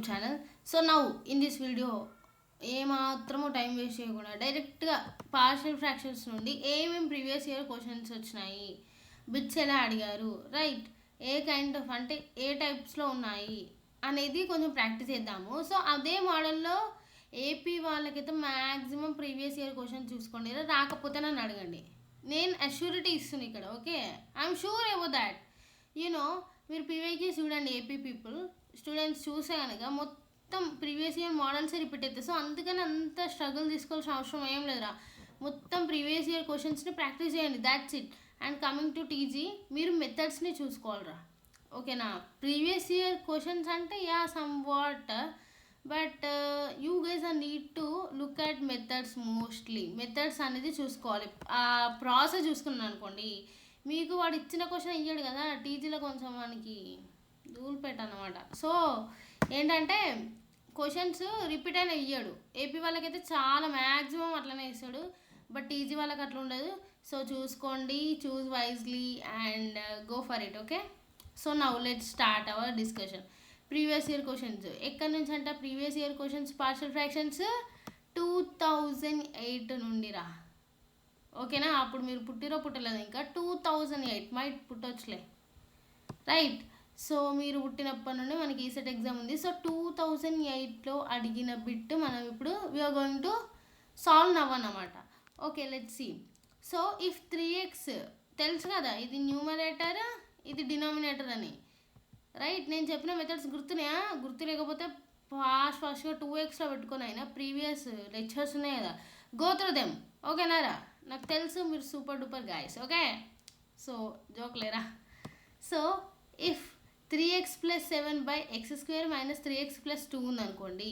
YouTube channel. So now in this video ఏమాత్రము time waste చేయకుండా డైరెక్ట్గా పార్షియల్ ఫ్రాక్షన్స్ నుండి ఏమేమి ప్రీవియస్ ఇయర్ క్వశ్చన్స్ వచ్చినాయి, బిట్స్ ఎలా అడిగారు, రైట్, ఏ కైండ్ ఆఫ్ అంటే ఏ టైప్స్లో ఉన్నాయి అనేది కొంచెం ప్రాక్టీస్ చేద్దాము. సో అదే మోడల్లో ఏపీ వాళ్ళకైతే మ్యాక్సిమం ప్రీవియస్ ఇయర్ క్వశ్చన్ చూసుకోండి, రాకపోతే నన్ను అడగండి, నేను అష్యూరిటీ ఇస్తున్నాను ఇక్కడ. Okay, I'm sure about that. You know మీరు పీవైకి చూడండి, ఏపీ పీపుల్ స్టూడెంట్స్ చూసే కనుక మొత్తం ప్రీవియస్ ఇయర్ మోడల్స్ రిపీట్ అవుతాయి. సో అందుకని అంత స్ట్రగుల్ తీసుకోవాల్సిన అవసరం ఏం లేదురా, మొత్తం ప్రీవియస్ ఇయర్ క్వశ్చన్స్ని ప్రాక్టీస్ చేయండి, that's it. And coming to TG, మీరు మెథడ్స్ని చూసుకోవాలరా, ఓకేనా. ప్రీవియస్ ఇయర్ క్వశ్చన్స్ అంటే yeah somewhat, but you guys are need to look at methods. Mostly methods అనేది చూసుకోవాలి. ఆ ప్రాసెస్ చూసుకున్నాను అనుకోండి, మీకు వాడు ఇచ్చిన క్వశ్చన్ ఇయ్యాడు కదా టీజీలో, కొంచెం మనకి ధూళిపేట అనమాట. సో ఏంటంటే క్వశ్చన్స్ రిపీట్ అయినా ఇయ్యాడు. ఏపీ వాళ్ళకైతే చాలా మ్యాక్సిమం అట్లనే ఇస్తాడు, బట్ టీజీ వాళ్ళకి అట్లా ఉండదు. సో చూసుకోండి, చూస్ wisely and go for it. Okay, so now let's start our discussion. Previous year questions ఎక్కడి నుంచి అంటే, previous year questions partial fractions 2008 నుండి రా, ఓకేనా. అప్పుడు మీరు పుట్టిరో పుట్టలేదు, ఇంకా 2008 మైట్ పుట్టొచ్చులే, రైట్. సో మీరు పుట్టినప్పటి నుండి మనకి ఈసెట్ ఎగ్జామ్ ఉంది. సో 2008లో అడిగిన బిట్ మనం ఇప్పుడు వీఆర్ గోయింగ్ టు సాల్వ్ అవ్వనమాట. Okay, let's see. So if 3x తెలుసు కదా, ఇది న్యూమరేటర్, ఇది డినామినేటర్ అని, రైట్. నేను చెప్పిన మెథడ్స్ గుర్తున్నాయా? గుర్తు లేకపోతే ఫాస్ట్గా 2xలో పెట్టుకొని అయినా ప్రీవియస్ లెక్చర్స్ ఉన్నాయి కదా, గో త్రూ దెమ్, ఓకేనారా. నాకు తెలుసు మీరు super duper guys, okay. So joke లేరా. So if 3x + 7/x² - 3x + 2 ఉందనుకోండి,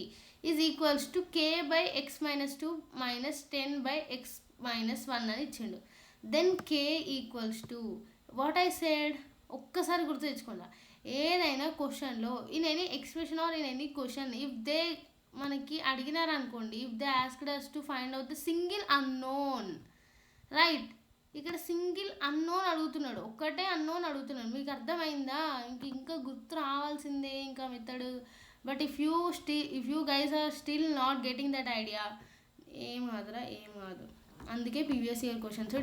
is equals to k/x - 2 - 10/x - 1 అని ఇచ్చిండు. Then k equals to what I said. ఒక్కసారి గుర్తు తెచ్చుకోండి, ఏదైనా క్వశ్చన్లో in any expression or in any question if they మనకి అడిగినారనుకోండి, if they asked us to find out the single unknown, right. ఇక్కడ సింగిల్ అన్నోన్ అడుగుతున్నాడు, ఒక్కటే అన్నోన్ అడుగుతున్నాడు, మీకు అర్థమైందా? ఇంకా గుర్తు రావాల్సిందే ఇంకా method. But if you guys are still not getting that idea, ఏం కాదురా, ఏం కాదు. అందుకే ప్రీవియస్ ఇయర్ క్వశ్చన్స్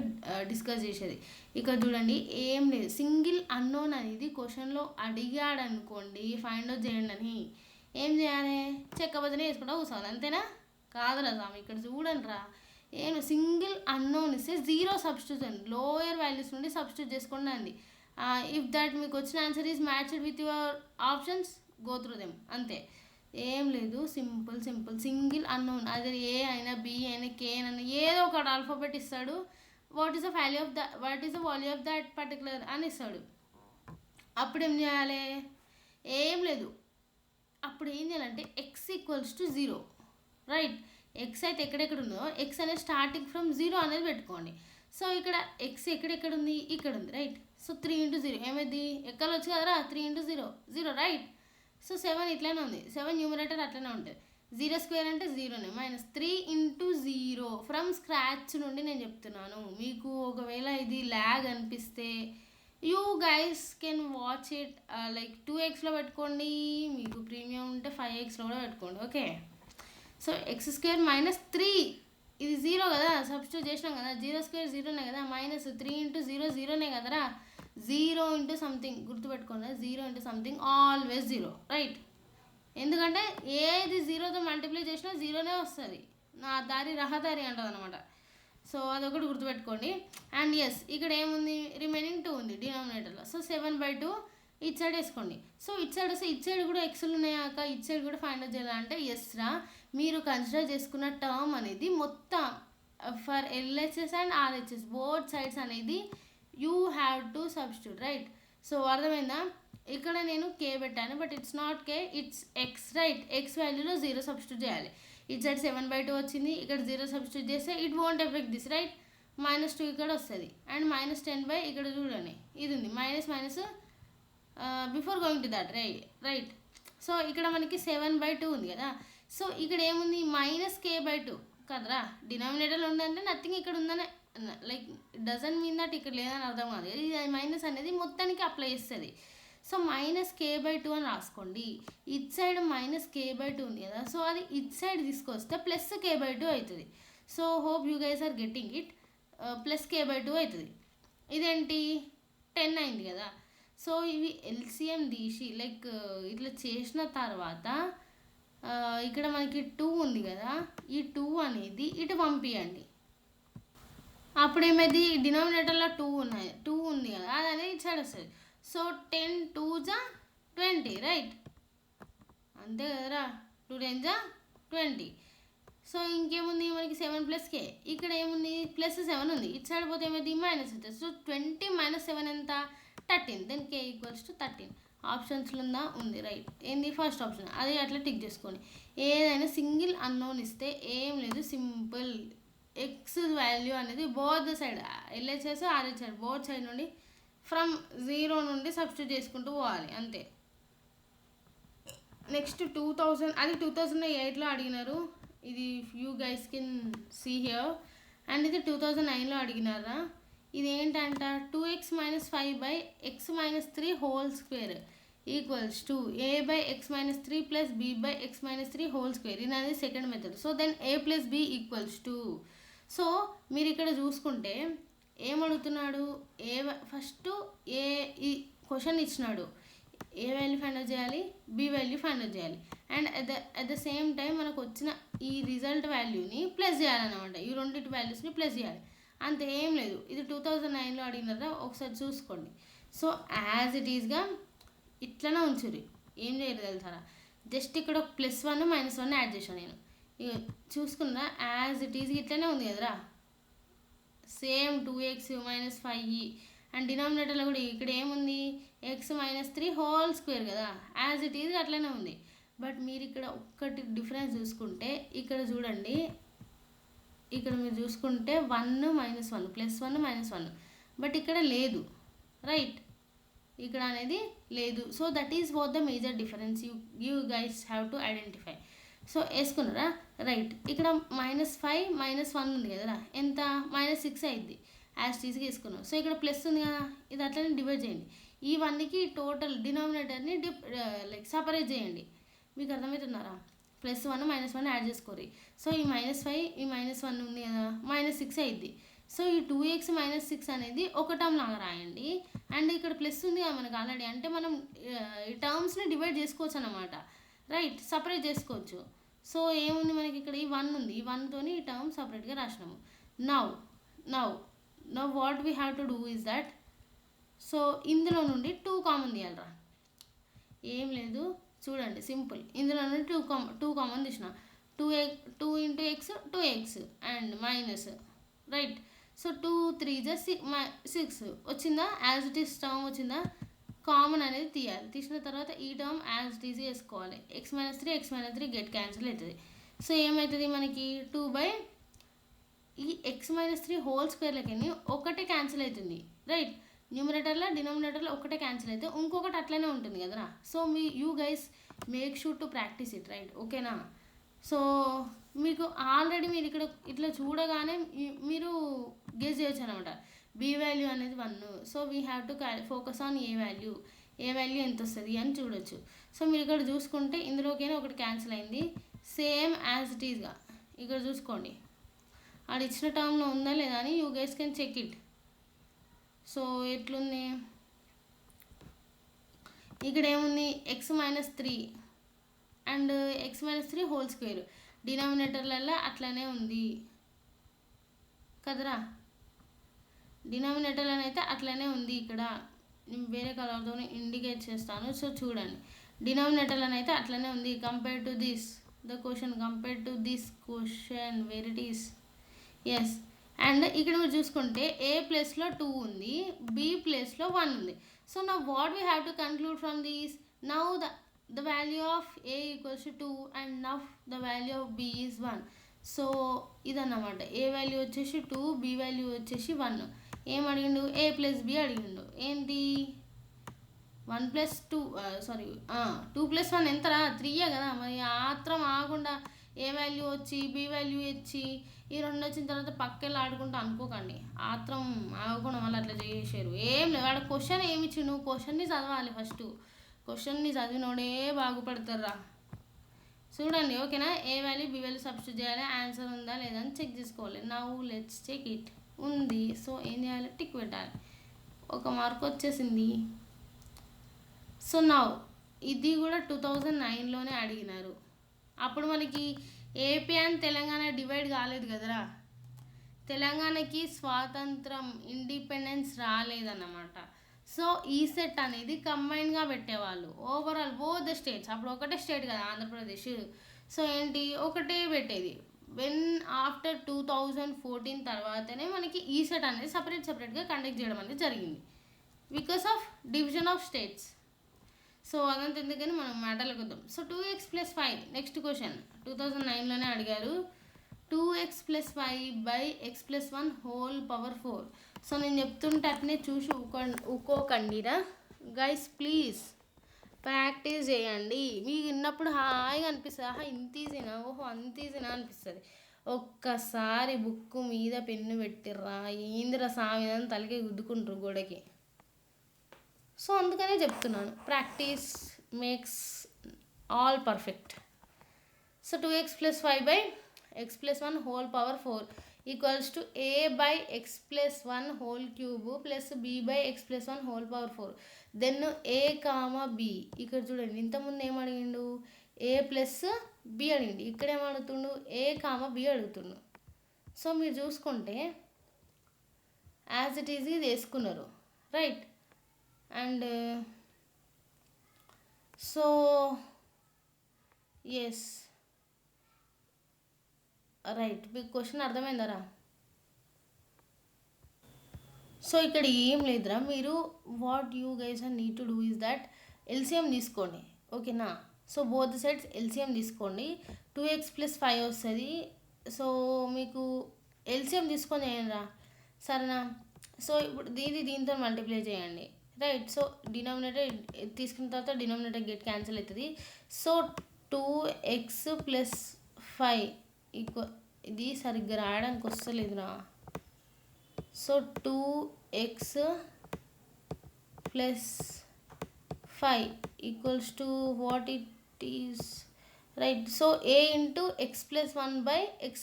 డిస్కస్ చేసేది. ఇక్కడ చూడండి, ఏం లేదు, సింగిల్ అన్నోన్ అనేది క్వశ్చన్లో అడిగాడనుకోండి, ఫైండ్ అవుట్ చేయండి అని, ఏం చేయాలి? చెక్క బజనే వేసుకుంటా కూర్చోవాలి, అంతేనా? కాదురా స్వామి, ఇక్కడ చూడండి రా, ఏం సింగిల్ అన్నోన్ ఇస్తే 0 సబ్స్టిట్యూషన్, లోయర్ వాల్యూస్ నుండి సబ్స్టిట్యూట్ చేసుకోండి అండి. ఇఫ్ దట్ మీకు వచ్చిన answer is matched with your options, go through them, అంతే, ఏం లేదు. సింపుల్ సింపుల్ సింగిల్ అన్నోన్, అదే ఏ అయినా బి అయినా కే అయినా ఏదో ఒకటి ఆల్ఫాబెట్ ఇస్తాడు, what is the value of that particular అని ఇస్తాడు. అప్పుడు ఏం చేయాలి? ఏం లేదు, అప్పుడు ఏం చేయాలంటే x equals to 0, right. X అయితే ఎక్కడెక్కడ ఉందో, ఎక్స్ అనేది స్టార్టింగ్ ఫ్రమ్ 0 అనేది పెట్టుకోండి. సో ఇక్కడ ఎక్స్ ఎక్కడెక్కడ ఉంది, ఇక్కడ ఉంది, రైట్. సో 3 × 0 ఏమైంది, ఎక్కవచ్చు కదరా, 3 × 0 0, రైట్. సో 7 ఇట్లనే ఉంది, 7 న్యూమరేటర్ అట్లనే ఉంటుంది. 0² అంటే 0నే, -3 × 0 ఫ్రమ్ స్క్రాచ్ నుండి నేను చెప్తున్నాను. మీకు ఒకవేళ ఇది ల్యాగ్ అనిపిస్తే you guys can watch it like 2xలో పెట్టుకోండి, మీకు ప్రీమియం ఉంటే 5xలో కూడా పెట్టుకోండి, ఓకే. సో x² - 3, ఇది 0 కదా, సబ్స్టిట్యూట్ చేసినాం కదా, 0² 0నే కదా, -3 × 0 0నే కదరా, 0 × సంథింగ్ గుర్తుపెట్టుకోండి, 0 × సంథింగ్ ఆల్వేస్ 0, రైట్. ఎందుకంటే ఏది 0తో మల్టిప్లై చేసినా 0నే వస్తుంది, నా దారి రహదారి అంటుంది అనమాట. సో అదొకటి గుర్తుపెట్టుకోండి. అండ్ ఎస్, ఇక్కడ ఏముంది, రిమైనింగ్ 2 ఉంది డినామినేటర్లో. సో 7/2 ఇటు సైడ్ వేసుకోండి. సో ఇటు సైడ్ వస్తే ఇటు సైడ్ కూడా ఎక్స్లు ఉన్నాయాక ఇటు సైడ్ కూడా ఫైండ్ అవుట్ చేయాలంటే ఎస్ రా, మీరు కన్సిడర్ చేసుకున్న టర్మ్ అనేది మొత్తం for LHS and RHS both sides అనేది you have to substitute, right. So అర్థమైందా? ఇక్కడ నేను కే పెట్టాను, but it's not K, it's X, right. X వాల్యూలో 0 సబ్స్టిట్యూట్ చేయాలి. ఇటు సైడ్ 7/2 వచ్చింది, ఇక్కడ 0 సబ్స్టిట్యూట్ చేస్తే it won't effect this, right. -2 ఇక్కడ వస్తుంది, అండ్ -10 ఇక్కడ చూడండి ఇది ఉంది, minus before going to that, right. So ఇక్కడ మనకి 7/2 ఉంది కదా, సో ఇక్కడ ఏముంది, -k/2 కదరా, డినామినేటర్లో ఉందంటే నథింగ్ ఇక్కడ ఉందని, లైక్ డజంట్ మీన్ దట్ ఇక్కడ లేదని అర్థం కాదు, ఇది మైనస్ అనేది మొత్తానికి అప్లై చేస్తుంది. సో -k/2 అని రాసుకోండి. ఇట్ సైడ్ -k/2 ఉంది కదా, సో అది ఇట్ సైడ్ తీసుకొస్తే +k/2 అవుతుంది. So hope you guys are getting it. +k/2 అవుతుంది. ఇదేంటి 10 అయింది కదా. సో ఇవి ఎల్సిఎం తీసి లైక్ ఇట్లా చేసిన తర్వాత ఇక్కడ మనకి 2 ఉంది కదా, ఈ 2 అనేది ఇటు పంపించండి. అప్పుడు ఏమైంది, డినామినేటర్లో 2 ఉంది కదా, అది అనేది ఇటు సైడ్ వస్తుంది. So 10 2s 20, right? అంతే కదరా, 2 10s 20. సో ఇంకేముంది మనకి 7 + k. ఇక్కడ ఏముంది +7 ఉంది, ఇటు సైడ్ పోతే ఏమైంది మైనస్ అవుతుంది. సో 20 - 7 ఎంత 13. Then k = 13. ఆప్షన్స్లో ఉందా, ఉంది, రైట్. ఏంది ఫస్ట్ ఆప్షన్, అది అట్లా టిక్ చేసుకోండి. ఏదైనా సింగిల్ అన్నోన్ ఇస్తే ఏం లేదు, సింపుల్. ఎక్స్ వాల్యూ అనేది both side LHS RHS both side నుండి ఫ్రమ్ 0 నుండి సబ్స్టిట్యూట్ చేసుకుంటూ పోవాలి, అంతే. నెక్స్ట్ 2000, అది 2008లో అడిగినారు. ఇది you guys can see here. And ఇది 2009లో అడిగినారా. ఇది ఏంటంట, 2x - 5/x - 3 whole square equals to a/x - 3 + b/x - 3 whole square. ఇది అనేది second method. So then a + b = so మీరు ఇక్కడ చూసుకుంటే ఏమడుగుతున్నాడు, ఫస్ట్ ఏ ఈ క్వశ్చన్ ఇచ్చినాడు, ఏ వాల్యూ ఫైండ్ అవుట్ చేయాలి, బి వాల్యూ ఫైండ్ అవుట్ చేయాలి. And at the same time మనకు వచ్చిన ఈ రిజల్ట్ వాల్యూని ప్లస్ చేయాలన్నమాట. ఈ రెండింటి వాల్యూస్ని ప్లస్ చేయాలి, అంతే, ఏం లేదు. ఇది 2009లో అడిగినారా, ఒకసారి చూసుకోండి. సో యాజ్ ఇట్ ఈస్గా ఇట్లనే ఉంచురి, ఏం చేయరు తెలుసారా. జస్ట్ ఇక్కడ +1 -1 యాడ్ చేశాను నేను. ఇక చూసుకున్నా యాజ్ ఇట్ ఈజ్ ఇట్లనే ఉంది కదరా, సేమ్ 2x - 5. అండ్ డినామినేటర్లో కూడా ఇక్కడ ఏముంది x - 3 హోల్ స్క్వేర్ కదా, యాజ్ ఇట్ ఈజ్ అట్లనే ఉంది. బట్ మీరు ఇక్కడ ఒక్కటి డిఫరెన్స్ చూసుకుంటే, ఇక్కడ చూడండి, ఇక్కడ మీరు చూసుకుంటే 1 - 1 +1 - 1, బట్ ఇక్కడ లేదు, రైట్? ఇక్కడ అనేది లేదు. So that is what the major difference you guys have to identify. So వేసుకున్నారా, రైట్? ఇక్కడ -5 - 1 ఉంది కదరా, ఎంత -6 అయింది, యాజ్ టీజ్గా వేసుకున్నాం. సో ఇక్కడ ప్లస్ ఉంది కదా, ఇది అట్లనే డివైడ్ చేయండి. ఈ 1కి టోటల్ డినామినేటర్ని లైక్ సపరేట్ చేయండి. మీకు అర్థమవుతున్నారా? +1 - 1 యాడ్ చేసుకోరి. సో ఈ -5 ఈ -1 ఉంది కదా, -6 అయింది. సో ఈ 2x - 6 అనేది ఒక టర్మ్ లాగా రాయండి. అండ్ ఇక్కడ ప్లస్ ఉంది కదా మనకు ఆల్రెడీ, అంటే మనం ఈ టర్మ్స్ని డివైడ్ చేసుకోవచ్చు అన్నమాట, రైట్? సపరేట్ చేసుకోవచ్చు. సో ఏముంది మనకి ఇక్కడ, ఈ 1 ఉంది, ఈ 1తో ఈ టర్మ్ సపరేట్గా రాసినాము. Now what we have to do is that, so ఇందులో నుండి 2 కామన్ తీయాలరా. ఏం లేదు, చూడండి, సింపుల్. ఇందులో నుండి 2 కామన్ తీసిన, 2 × x 2x and minus, right? So 2 3s 6 వచ్చిందా, యాజ్ ఇట్ ఈస్ టర్మ్ వచ్చిందా, కామన్ అనేది తీయాలి. తీసిన తర్వాత ఈ టర్మ్ యాజ్ ఇట్ ఈజ్ వేసుకోవాలి. x - 3 గెట్ క్యాన్సిల్ అవుతుంది. సో ఏమవుతుంది మనకి, 2 ఈ x - 3 హోల్ స్క్వేర్లకి ఒకటే క్యాన్సిల్ అవుతుంది, రైట్? న్యూమరేటర్లో డినామినేటర్లో ఒకటే క్యాన్సిల్ అయితే ఇంకొకటి అట్లనే ఉంటుంది కదరా. So you guys make sure to practice it, right? ఓకేనా? సో మీకు ఆల్రెడీ మీరు ఇక్కడ ఇట్లా చూడగానే మీరు గెస్ చేయొచ్చు అనమాట, బి వాల్యూ అనేది 1. So we have to focus on a value ఎంత వస్తుంది అని చూడొచ్చు. సో మీరు ఇక్కడ చూసుకుంటే ఇందులోకైనా ఒకటి క్యాన్సిల్ అయింది, సేమ్ యాజ్ ఇట్ ఈజ్గా ఇక్కడ చూసుకోండి, అది ఇచ్చిన టర్మ్లో ఉందా లేదా అని you guys can check it. So ఎట్లుంది, ఇక్కడ ఏముంది, x - 3 and x - 3 whole square డినామినేటర్లలో అట్లనే ఉంది కదరా. డినామినేటర్లను అయితే అట్లనే ఉంది. ఇక్కడ నేను వేరే కలర్తో ఇండికేట్ చేస్తాను. సో చూడండి, డినామినేటర్లను అయితే అట్లనే ఉంది. Compare to this the question, compare to this question where it is, yes. And ఇక్కడ మీరు చూసుకుంటే ఏ ప్లేస్లో 2 ఉంది, బి ప్లేస్లో 1 ఉంది. సో నా what we have to conclude from these, now the value of a equals to 2 and now the value of b is 1. So ఇదన్నమాట, ఏ value వచ్చేసి 2, బి వాల్యూ వచ్చేసి 1. ఏం అడిగిండు, a + b అడిగిండు. ఏంటి 1+2 సారీ 2+1 ఎంతరా 3 కదా. మరి ఆత్రం ఆగకుండా ఏ వాల్యూ వచ్చి బి వాల్యూ ఇచ్చి ఈ రెండు వచ్చిన తర్వాత పక్కెళ్ళి ఆడుకుంటూ అనుకోకండి. ఆత్రం ఆగకుండా మళ్ళీ అట్లా చేసారు. ఏం లేదు, వాడు క్వశ్చన్ ఏమి ఇచ్చి నువ్వు క్వశ్చన్ని చదవాలి. ఫస్ట్ క్వశ్చన్ని చదివినోడే బాగుపడతారా. చూడండి ఓకేనా. A value B value substitute చేయాలి, ఆన్సర్ ఉందా లేదా అని చెక్ చేసుకోవాలి. Now let's check it. ఉంది, సో ఏం చేయాలి, టిక్ పెట్టాలి. 1 మార్క్ వచ్చేసింది. సో నౌ ఇది కూడా 2009లోనే అడిగినారు. అప్పుడు మనకి ఏపీ అండ్ తెలంగాణ డివైడ్ కాలేదు కదరా. తెలంగాణకి స్వాతంత్రం ఇండిపెండెన్స్ రాలేదన్నమాట. సో ఈ సెట్ అనేది కంబైన్గా పెట్టేవాళ్ళు ఓవరాల్ బోత్ ద స్టేట్స్. అప్పుడు ఒకటే స్టేట్ కదా ఆంధ్రప్రదేశ్. సో ఏంటి ఒకటే పెట్టేది. వెన్ ఆఫ్టర్ 2014 తర్వాతనే మనకి ఈ సెట్ అనేది సపరేట్గా కండక్ట్ చేయడం అనేది జరిగింది because of division of states. So అదంతా ఎందుకని మనం మ్యాటర్లకు వద్దాం. సో 2x + 5 నెక్స్ట్ క్వశ్చన్ 2009లోనే అడిగారు. 2x + 5/x+1 whole power 4. So నేను చెప్తుంటే అట్నే చూసి ఊకోకండిరా గైస్, ప్లీజ్ ప్రాక్టీస్ చేయండి. మీకు విన్నప్పుడు హాయిగా అనిపిస్తుంది, ఇంత ఈజీనా, ఓహో అంత ఈజీనా అనిపిస్తుంది. ఒక్కసారి బుక్ మీద పెన్ను పెట్టిర్రా ఏందిరా సామిదని తలకి గుద్దుకుంటారు గోడకి. సో అందుకనే చెప్తున్నాను, practice makes all perfect. So 2x + 5/x+1 whole power 4 equals to a/x+1 whole cube plus b/x+1 whole power 4. Then a, b. ఇక్కడ చూడండి ఇంతకుముందు ఏం అడిగిండు, a + b అడిగిండు. ఇక్కడ ఏం అడుగుతుండు, a, b అడుగుతుండు. సో మీరు చూసుకుంటే యాజ్ ఇట్ ఈజ్ ఇది వేసుకున్నారు right. And so yes right, మీకు క్వశ్చన్ అర్థమైందరా. సో ఇక్కడ ఏం లేదురా, మీరు what you guys are need to do is that LCM తీసుకోండి ఓకేనా. సో బోత్ సైడ్స్ ఎల్సిఎం తీసుకోండి. 2x + 5 వస్తుంది. సో మీకు ఎల్సిఎం తీసుకొని చేయండిరా సరేనా. సో ఇప్పుడు దీంతో మల్టిప్లై చేయండి రైట్. సో డినామినేటర్ తీసుకున్న తర్వాత డినామినేటర్ గెట్ క్యాన్సిల్ అవుతుంది. సో 2x + 5 ఇది సరిగ్గా రాయడానికి వస్తలేదురా. So 2x + 5 equals to what it is right. So a × x+1/x+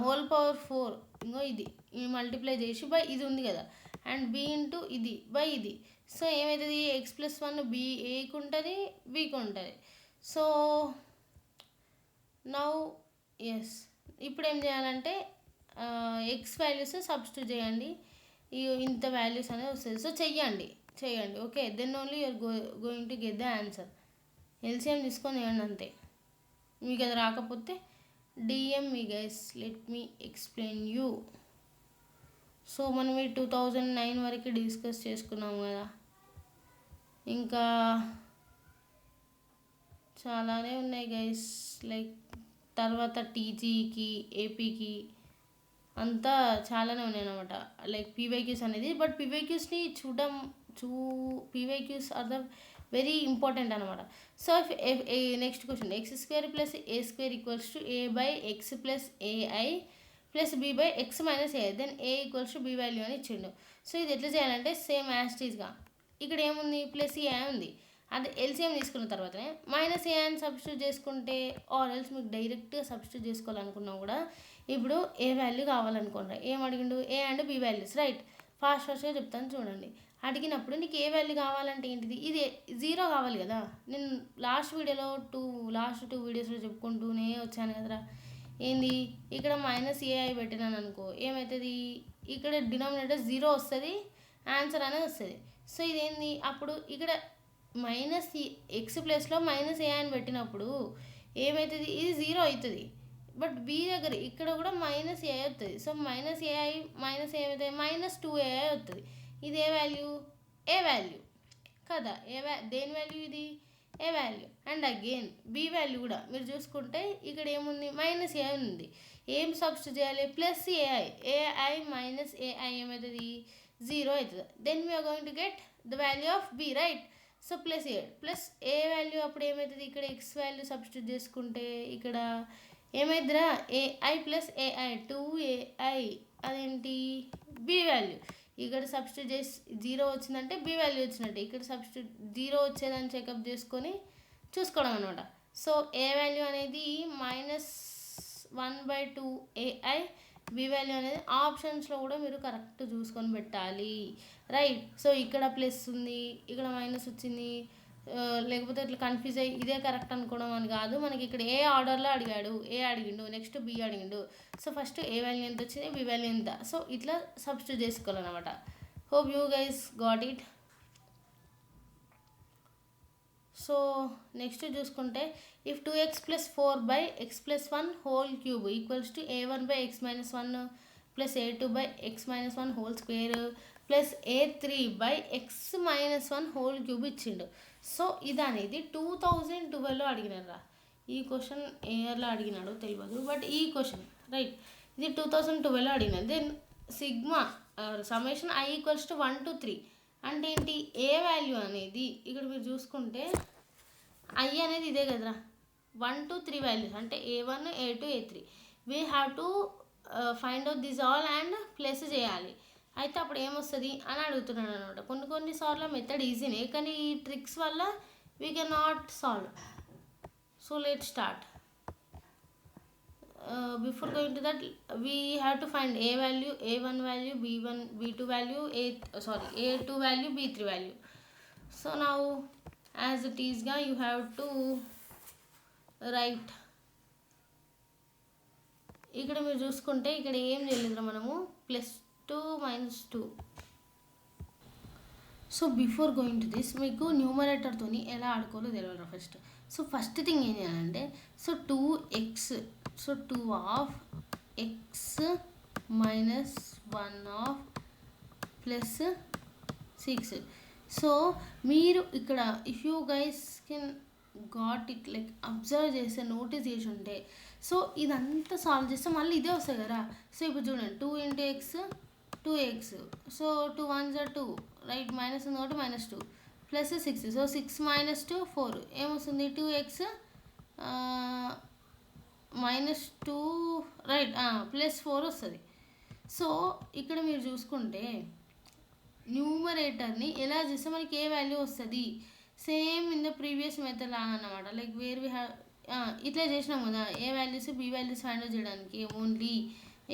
whole power 4 ఇంకో ఇది మల్టిప్లై చేసి బై ఇది ఉంది కదా, అండ్ b × ఇది బై ఇది. సో ఏమవుతుంది, x+1 b ఏకి ఉంటుంది బీకి ఉంటుంది. సో నౌ ఎస్ ఇప్పుడు ఏం చేయాలంటే ఎక్స్ వాల్యూస్ సబ్స్టిట్యూట్ చేయండి. ఇంత వాల్యూస్ అనేది వస్తుంది. సో చెయ్యండి okay. Then only you're going to get the answer. LCM తీసుకొని చేయండి అంతే. మీకు అది రాకపోతే DM me guys, let me explain you. So మనం ఈ 2009 వరకు డిస్కస్ చేసుకున్నాము కదా, ఇంకా చాలానే ఉన్నాయి గైస్. లైక్ తర్వాత టీజీకి ఏపీకి అంతా చాలానే ఉన్నాయి అన్నమాట లైక్ పీవైక్యూస్ అనేది. బట్ పీవైక్యూస్ని PYQs are the very important అనమాట. So next question x² + a² equals to a/x + ai + b/x - ai. Then a equals to b value అని ఇచ్చిండు. సో ఇది ఎట్లా చేయాలంటే సేమ్ యాస్టీస్గా ఇక్కడ ఏముంది +a ఉంది, అది ఎల్సిఎం తీసుకున్న తర్వాతనే -a అని సబ్స్టిట్యూట్ చేసుకుంటే, ఆర్ ఎల్స్ మీకు డైరెక్ట్గా సబ్స్టిట్యూట్ చేసుకోవాలనుకున్నా కూడా ఇప్పుడు ఏ వాల్యూ కావాలనుకోండి. ఏం అడిగిండు, a and b values right. ఫాస్ట్గా చెప్తాను చూడండి. అడిగినప్పుడు నీకు ఏ వాల్యూ కావాలంటే ఏంటిది, ఇది 0 కావాలి కదా. నేను లాస్ట్ టూ వీడియోస్లో చెప్పుకుంటూనే వచ్చాను కదరా. ఏంది ఇక్కడ -ai పెట్టినాను అనుకో ఏమవుతుంది, ఇక్కడ డినామినేటర్ 0 వస్తుంది, ఆన్సర్ అనేది వస్తుంది. సో ఇదేంది, అప్పుడు ఇక్కడ -x ప్లేస్లో -a అని పెట్టినప్పుడు ఏమవుతుంది, ఇది 0 అవుతుంది. బట్ b దగ్గర ఇక్కడ కూడా -a వస్తుంది. సో -ai ఏమవుతుంది, -2ai వస్తుంది. ఇది ఏ వాల్యూ, ఏ వాల్యూ కదా. దేని వాల్యూ ఇది, A value. And again B value కూడా మీరు చూసుకుంటే ఇక్కడ ఏముంది -a ఉంది. ఏం సబ్స్టిట్యూట్ చేయాలి, +ai. ai - ai ఏమవుతుంది, 0 అవుతుంది. Then we're going to get the value of B, right. So plus A, plus A value అప్పుడు ఏమవుతుంది, ఇక్కడ ఎక్స్ వాల్యూ సబ్స్టిట్యూట్ చేసుకుంటే ఇక్కడ ఏమైద్దిరా, ఏఐ ప్లస్ ఏఐ 2AI, అదేంటి బి వాల్యూ. ఇక్కడ సబ్స్టిట్యూట్ చేసి 0 వచ్చిందంటే బి వాల్యూ వచ్చినట్టే, ఇక్కడ సబ్స్టిట్యూట్ 0 వచ్చేదని చెకప్ చేసుకొని చూసుకోవడం అనమాట. సో ఏ వాల్యూ అనేది -1/2 ఏఐ, బి వాల్యూ అనేది ఆప్షన్స్లో కూడా మీరు కరెక్ట్ చూసుకొని పెట్టాలి, రైట్. సో ఇక్కడ ప్లస్ ఉంది, ఇక్కడ మైనస్ వచ్చింది, లేకపోతే ఇట్లా కన్ఫ్యూజ్ అయ్యి ఇదే కరెక్ట్ అనుకోవడం అని కాదు. మనకి ఇక్కడ ఏ ఆర్డర్లో అడిగాడు, ఏ అడిగిండు, నెక్స్ట్ బి అడిగిండు. సో ఫస్ట్ ఏ వాల్యూ ఎంత వచ్చింది, బి వాల్యూ ఎంత, సో ఇట్లా సబ్స్టిట్యూట్ చేసుకోవాలన్నమాట. Hope you guys got it. So next చూసుకుంటే if 2x + 4/x + 1 whole cube equals to a1/x - 1 plus a2/x - 1 whole square plus a3/x - 1 whole cube ఇచ్చిండు. So ఇది అనేది 2012లో అడిగినారా. ఈ క్వశ్చన్ ఏ ఇయర్లో అడిగినాడో తెలియదు, బట్ ఈ క్వశ్చన్ రైట్, ఇది 2012లో అడిగినాడు. Then sigma summation i = 1 to 3 అంటే ఏంటి, ఏ వాల్యూ అనేది ఇక్కడ మీరు చూసుకుంటే ఐ అనేది ఇదే కదరా, 1 to 3 వాల్యూస్ అంటే A1, A2, A3. We have to find out this all and plus చేయాలి. అయితే అప్పుడు ఏమొస్తుంది అని అడుగుతున్నాడు అనమాట. కొన్ని సార్లు మెథడ్ ఈజీనే, కానీ ఈ ట్రిక్స్ వల్ల we can not solve. So let start. Before going to that, we have to find a value, a1 value, b1, b2 value, a2 value, b3 value. So now as it is ga, you have to write. ఇక్కడ మీరు చూసుకుంటే ఇక్కడ ఏం చేయలేదురా మనము, +2 - 2. So before going to this మీకు న్యూమరేటర్తో ఎలా ఆడుకోవాలో తెలియాలి first. So first thing ఏం చేయాలంటే, so 2x, so 2 of x minus 1 of plus 6. So మీరు ఇక్కడ if you guys can got it, like observe చేస్తే, నోటీస్ చేసి ఉంటే, సో ఇదంతా సాల్వ్ చేస్తే మళ్ళీ ఇదే వస్తాయి కదా. సో ఇప్పుడు చూడండి, 2 × x 2x, so 2 1s are 2, right, minus ఉంది కాబట్టి -2 ప్లస్ 6, సో 6 - 2 4, ఏమొస్తుంది 2x -2, రైట్, +4 వస్తుంది. సో ఇక్కడ మీరు చూసుకుంటే న్యూమరేటర్ని ఎలా చేస్తే మనకి ఏ వాల్యూ వస్తుంది, same in the previous method లాగా అన్నమాట. లైక్ వేర్ వీ హ్యావ్ ఇట్లా చేసినాం కదా, A values B values find out చేయడానికి ఓన్లీ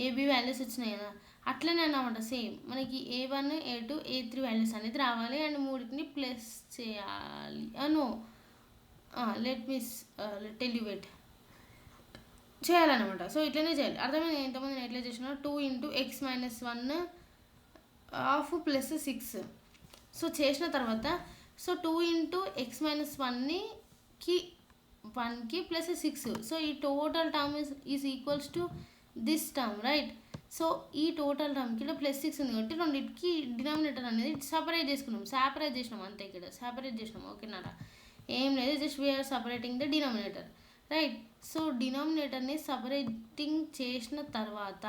ఏబి వాల్యూస్ వచ్చినాయి కదా, అట్లనే అన్నమాట. సేమ్ మనకి A1, A2, A3 వాల్యూస్ అనేది రావాలి అండ్ మూడింటిని ప్లస్ చేయాలి. No, let me tell you wait చేయాలన్నమాట. సో ఇట్లనే చేయాలి. అర్థమైంది ఎంతమంది నేను ఎట్లా చేసినా, 2 × x - 1 ఆఫ్ ప్లస్ 6. సో చేసిన తర్వాత, సో 2 × x - 1కి ప్లస్ 6. సో ఈ total term is equals to this term, right. So ఈ టోటల్ టర్మ్కి ఇక్కడ +6 ఉంది కాబట్టి రెండింటికి డినామినేటర్ అనేది సపరేట్ చేసినాం అంతే. ఇక్కడ సపరేట్ చేసినాం, ఓకేనారా, ఏం లేదు, just we are separating the denominator, right. So డినామినేటర్ని సపరేటింగ్ చేసిన తర్వాత,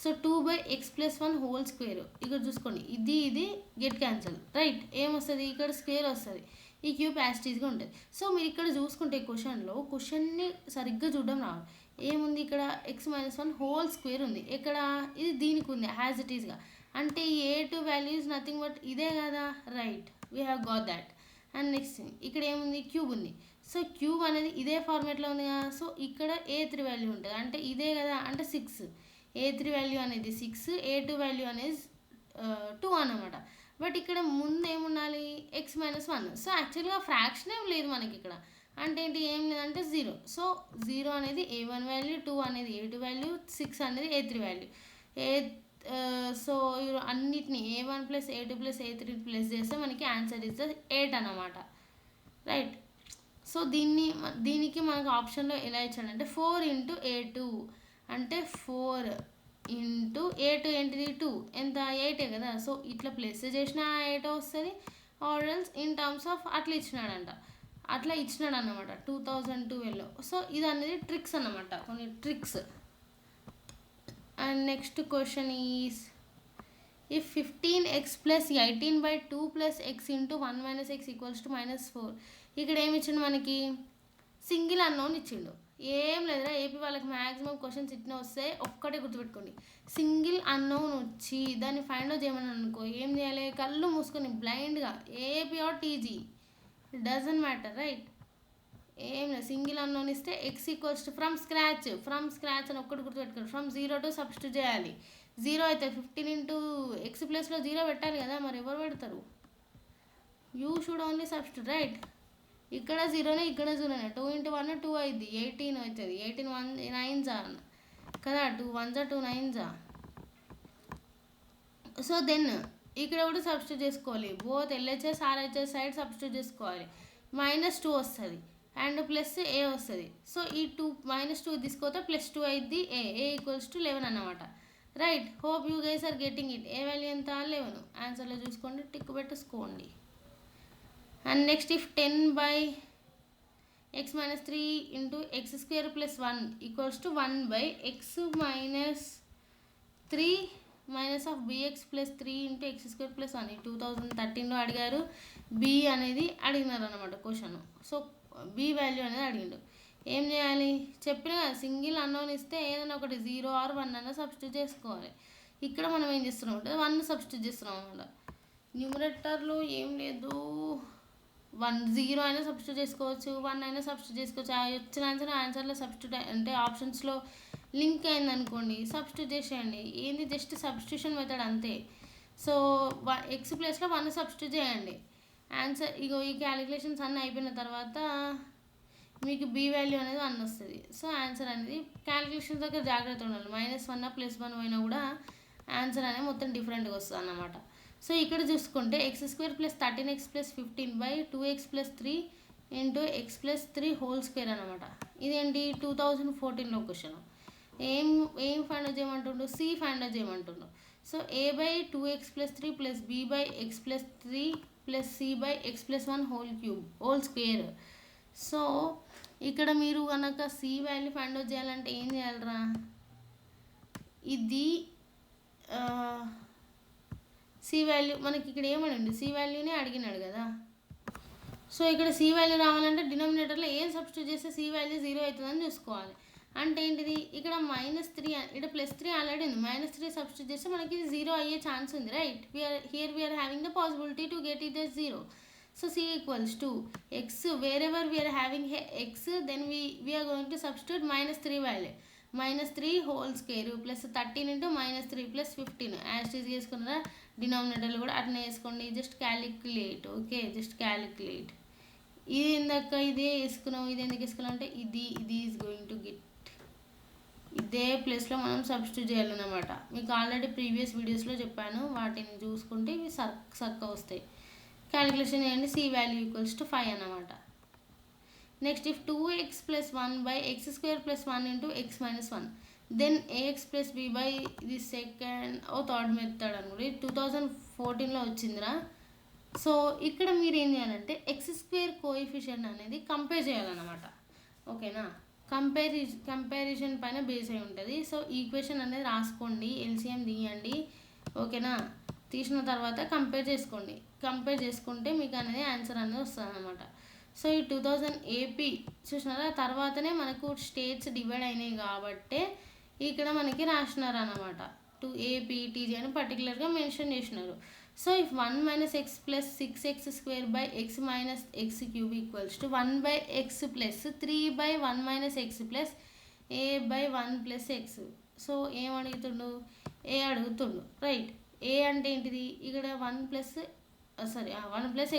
సో 2/x + 1 హోల్ స్క్వేర్, ఇక్కడ చూసుకోండి, ఇది గెట్ క్యాన్సల్, రైట్. ఏమొస్తుంది, ఇక్కడ స్క్వేర్ వస్తుంది, ఈ క్యూబ్ యాస్టీస్గా ఉంటుంది. సో మీరు ఇక్కడ చూసుకుంటే క్వశ్చన్ని సరిగ్గా చూడడం రావాలి. ఏముంది ఇక్కడ, x - 1 హోల్ స్క్వేర్ ఉంది, ఇక్కడ ఇది దీనికి ఉంది యాజ్ ఇట్ ఈస్గా, అంటే ఈ A2 value is nothing but ఇదే కదా, right, we have got that. And next thing ఇక్కడ ఏముంది, క్యూబ్ ఉంది. సో క్యూబ్ అనేది ఇదే ఫార్మేట్లో ఉంది కదా, సో ఇక్కడ A3 వాల్యూ ఉంటుంది, అంటే ఇదే కదా, అంటే 6. A3 వాల్యూ అనేది 6, A2 వాల్యూ అనేది 2 అన్నమాట. బట్ ఇక్కడ ముందు ఏముండాలి, x - 1. సో యాక్చువల్గా ఫ్రాక్షన్ ఏం లేదు మనకి ఇక్కడ, అంటే ఏంటి, ఏం లేదంటే 0. సో 0 అనేది A1 వాల్యూ, 2 అనేది A2 వాల్యూ, 6 అనేది A3 వాల్యూ. సో అన్నిటిని A1 + A2 + A3 ప్లస్ చేస్తే మనకి ఆన్సర్ ఇస్ 8 అన్నమాట, రైట్. సో దీనికి మనకు ఆప్షన్లో ఎలా ఇచ్చాడంటే 4 × A2 అంటే 4 × A2 ఏంటిది 2, ఎంత 8 కదా. సో ఇట్లా ప్లస్ చేసిన 8 వస్తుంది, ఆర్డర్స్ ఇన్ టర్మ్స్ ఆఫ్ అట్లా ఇచ్చినాడు అన్నమాట 2012లో. సో ఇది అనేది ట్రిక్స్ అన్నమాట, కొన్ని tricks. And next question is if 15x plus 18/2 plus X into 1 minus X equals to -4. ఇక్కడ ఏమి ఇచ్చిండు మనకి, సింగిల్ అన్నోన్ ఇచ్చిండు. ఏం లేదురా, ఏపీ వాళ్ళకి మ్యాక్సిమం క్వశ్చన్స్ ఇట్లా వస్తే ఒక్కటే గుర్తుపెట్టుకోండి, సింగిల్ అన్నోన్ వచ్చి దాన్ని ఫైండ్ అవుట్ చేయమని అనుకో, ఏం చేయాలి, కళ్ళు మూసుకొని బ్లైండ్గా AP or TG doesn't matter, right. ఏం లేదు, సింగిల్ అన్నోన్ ఇస్తే X equals to from scratch అని ఒక్కటి గుర్తుపెట్టుకోండి, ఫ్రమ్ 0 to సబ్స్టిట్యూట్ చేయాలి. 0 అయితే 15 ఇంటూ ఎక్స్ ప్లస్లో 0 పెట్టాలి కదా, మరి ఎవరు పెడతారు, you should only substitute, right. ఇక్కడ 0నే, ఇక్కడ 0నే, 2 ఇంటూ 1 2 అయింది, 18 అవుతుంది, 18 1 9 కదా, 2 1 2 9. సో దెన్ ఇక్కడ కూడా సబ్స్టిట్యూట్ చేసుకోవాలి, both LHS RHS side substitute చేసుకోవాలి. -2 వస్తుంది అండ్ ప్లస్ ఏ వస్తుంది. సో ఈ 2 -2 తీసుకోతే +2 అయింది, ఏ ఈక్వల్స్ టు 11 అన్నమాట, right. Hope you guys are getting it. A value ఎంత, 11. ఆన్సర్లో చూసుకోండి, టిక్ పెట్టేసుకోండి. And next, if 10/x - 3 into x² + 1 equals to 1/x - 3 minus of bx + 3 into x² + 1. 2013లో అడిగారు, బి అనేది అడిగినారు అనమాట క్వశ్చన్. సో బి వాల్యూ అనేది అడిగిండు. ఏం చేయాలి, చెప్పిన కదా, సింగిల్ అన్నోన్ ఇస్తే ఏదైనా ఒకటి 0 or 1 అన్న సబ్స్టిట్యూట్ చేసుకోవాలి. ఇక్కడ మనం ఏం చేస్తున్నాం అంటే 1 సబ్స్టిట్యూట్ చేస్తున్నాం అనమాట. న్యూమరేటర్లో ఏం లేదు, 0 అయినా సబ్స్టిట్యూట్ చేసుకోవచ్చు, 1 అయినా సబ్స్టిట్యూట్ చేసుకోవచ్చు. వచ్చిన ఆన్సర్లో సబ్స్టిట్యూట్ అంటే ఆప్షన్స్లో లింక్ అయింది అనుకోండి, సబ్స్టిట్యూట్ చేసేయండి. ఏంది, జస్ట్ సబ్స్టిట్యూషన్ మెథడ్ అంతే. సో ఎక్స్ ప్లేస్లో 1 సబ్స్టిట్యూట్ చేయండి. ఆన్సర్ ఇగో ఈ క్యాలిక్యులేషన్స్ అన్నీ అయిపోయిన తర్వాత మీకు బి వాల్యూ అనేది 1 వస్తుంది. సో ఆన్సర్ అనేది క్యాలిక్యులేషన్స్ దగ్గర జాగ్రత్త ఉండాలి, -1 +1 అయినా కూడా ఆన్సర్ అనేది మొత్తం డిఫరెంట్గా వస్తుంది అన్నమాట. సో ఇక్కడ చూసుకుంటే x² + 13x + 15/2x + 3 into x + 3 whole square అనమాట. ఇదేంటి 2014లో క్వశ్చన్. ఏం ఫైండ్ అవుట్ చేయమంటుండు, సి ఫైండ్ అవుట్ చేయమంటుండు. So a/2x + 3 + b/x + 3 + c/x + 1 whole square. So ఇక్కడ మీరు కనుక సి వాల్యూ ఫైండ్ అవుట్ చేయాలంటే ఏం చేయాలరా, ఇది సి వాల్యూ మనకి ఇక్కడ ఏమడండి, సి వాల్యూనే అడిగినాడు కదా. సో ఇక్కడ సి వాల్యూ రావాలంటే డినామినేటర్లో ఏం సబ్స్టిట్యూట్ చేస్తే సి వాల్యూ 0 అవుతుందని చూసుకోవాలి. అంటే ఏంటిది, ఇక్కడ -3 ఇక్కడ +3 ఆల్రెడీ ఉంది, -3 సబ్స్టిట్యూట్ చేస్తే మనకి 0 అయ్యే ఛాన్స్ ఉంది, right. We're having the possibility to get it as 0. So c equals to X, wherever we are having x, then we are going to substitute -3 value, -3 whole square plus 13 into -3 + 15 as is చేసుకున్నారా. డినామినేటర్లు కూడా అట్నే వేసుకోండి, just calculate, okay, just calculate. ఇది ఇందాక ఇదే వేసుకున్నాం, ఇది ఎందుకు వేసుకున్నాం అంటే ఇది ఈజ్ గోయింగ్ టు గెట్, ఇదే ప్లేస్లో మనం సబ్స్టిట్యూట్ చేయాలన్నమాట. మీకు ఆల్రెడీ ప్రీవియస్ వీడియోస్లో చెప్పాను, వాటిని చూసుకుంటే ఇవి చక్కగా వస్తాయి. క్యాలిక్యులేషన్ చేయండి, సి వాల్యూ ఈక్వల్స్ టు 5 అన్నమాట. Next, if 2x + 1/x² + 1 into x - 1 then ax + b by ఇది సెకండ్ థర్డ్ మెథడ్ అనుకోండి, 2014లో వచ్చిందిరా. సో ఇక్కడ మీరు ఏం చేయాలంటే x² కోఎఫిషియంట్ అనేది కంపేర్ చేయాలన్నమాట, ఓకేనా. కంపారిజన్ పైన బేస్ అయి ఉంటుంది. సో ఈక్వేషన్ అనేది రాసుకోండి, ఎల్సిఎం తీయండి, ఓకేనా. తీసిన తర్వాత కంపేర్ చేసుకోండి, కంపేర్ చేసుకుంటే మీకు అనేది ఆన్సర్ అనేది వస్తుంది అనమాట. సో ఈ 2000 ఏపీ చూసినారా, తర్వాతనే మనకు స్టేట్స్ డివైడ్ అయినాయి కాబట్టి ఇక్కడ మనకి రాసినారు అనమాట. ఏపీటీజీ అని పర్టికులర్గా మెన్షన్ చేసినారు. So if 1 - x + 6x² - x³ equals to 1/x + 3/1 - x + a/1 + x. So ఏం అడుగుతుండు, ఏ అడుగుతుండు, రైట్. ఏ అంటే ఏంటిది, ఇక్కడ 1 +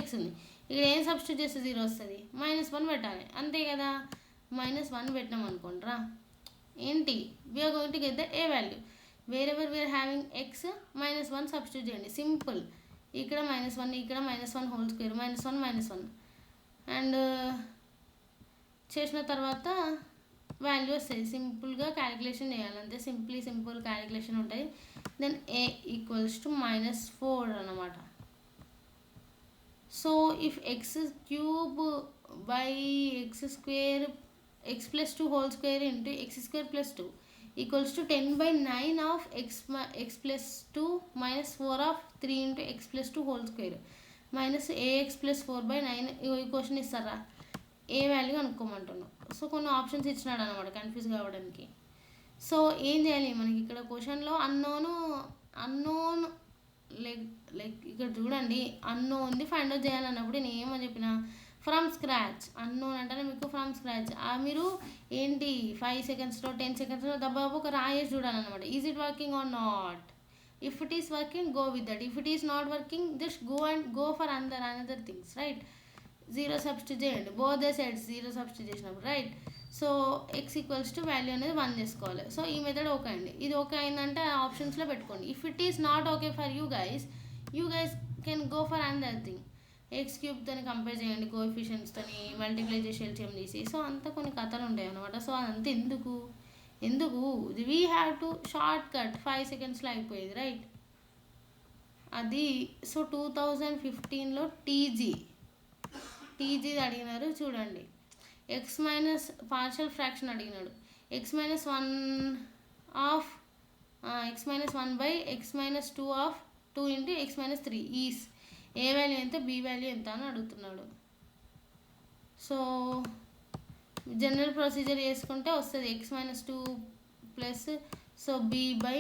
x ఉంది, ఇక్కడ ఏం సబ్స్టిట్యూట్ చేస్తే 0 వస్తుంది, -1 పెట్టాలి, అంతే కదా. -1 పెట్టినాం అనుకోండి రా, ఏంటి, we're going to get the A value. Wherever we're having x -1 substitute చేయండి, సింపుల్. ఇక్కడ -1, ఇక్కడ -1 హోల్ స్క్వేర్, -1 -1 అండ్ చేసిన తర్వాత వాల్యూ వస్తుంది. సింపుల్గా క్యాలిక్యులేషన్ చేయాలి, అంతే. సింపుల్ క్యాలిక్యులేషన్ ఉంటుంది. దెన్ ఏ ఈక్వల్స్ టు -4 అన్నమాట. So if x³ / x² x + 2 whole square into x² + 2 equals to 10/9 of x plus 2 minus 4 of 3 into x plus 2 whole square minus ax plus 4/9. ఈ question ఇస్తారా, ఏ value కనుక్కోమంటున్నాం. So కొన్ని options ఇచ్చినాడు అనమాట confuse కావడానికి. So ఏం చేయాలి మనకి ఇక్కడ క్వశ్చన్లో అన్నోన్ లైక్ ఇక్కడ చూడండి, అన్నోన్ది ఫైండ్ అవుట్ చేయాలన్నప్పుడు నేను ఏమని చెప్పిన, ఫ్రమ్ స్క్రాచ్. అన్నోన్ అంటేనే మీకు ఫ్రమ్ స్క్రాచ్. మీరు ఏంటి 5 సెకండ్స్లో 10 సెకండ్స్లో దెబ్బ ఒక రాయేసి చూడాలన్నమాట. Is it working or not? If it is working, go with that. If it is not working, just go for another things, right. 0 substitute చేయండి, బోత్ ద సైడ్స్ 0 సబ్స్టిట్యూట్ చేసినప్పుడు, right. So x equals to value అనేది 1 చేసుకోవాలి. So ఈ method okay అండి. ఇది okay అయిందంటే ఆప్షన్స్లో పెట్టుకోండి. If it is not okay for you guys can go for another thing. x³ తోని కంపేర్ చేయండి, కోఎఫిషియెంట్స్తో మల్టిప్లై చేసి ఎల్సిఎం తీసి. సో అంతా కొన్ని కథలు ఉంటాయి అనమాట. సో అదంతా ఎందుకు we have to short cut 5 సెకండ్స్లో అయిపోయేది, రైట్. అది సో 2015లో టీజీ అడిగినారు చూడండి. ఎక్స్ మైనస్ పార్షియల్ ఫ్రాక్షన్ అడిగినాడు. x - 1 of x - 1 by x - 2 of 2 into x - 3 is a value ఎంత, బి వాల్యూ ఎంత అని అడుగుతున్నాడు. సో జనరల్ ప్రొసీజర్ చేసుకుంటే వస్తుంది x - 2 plus so b by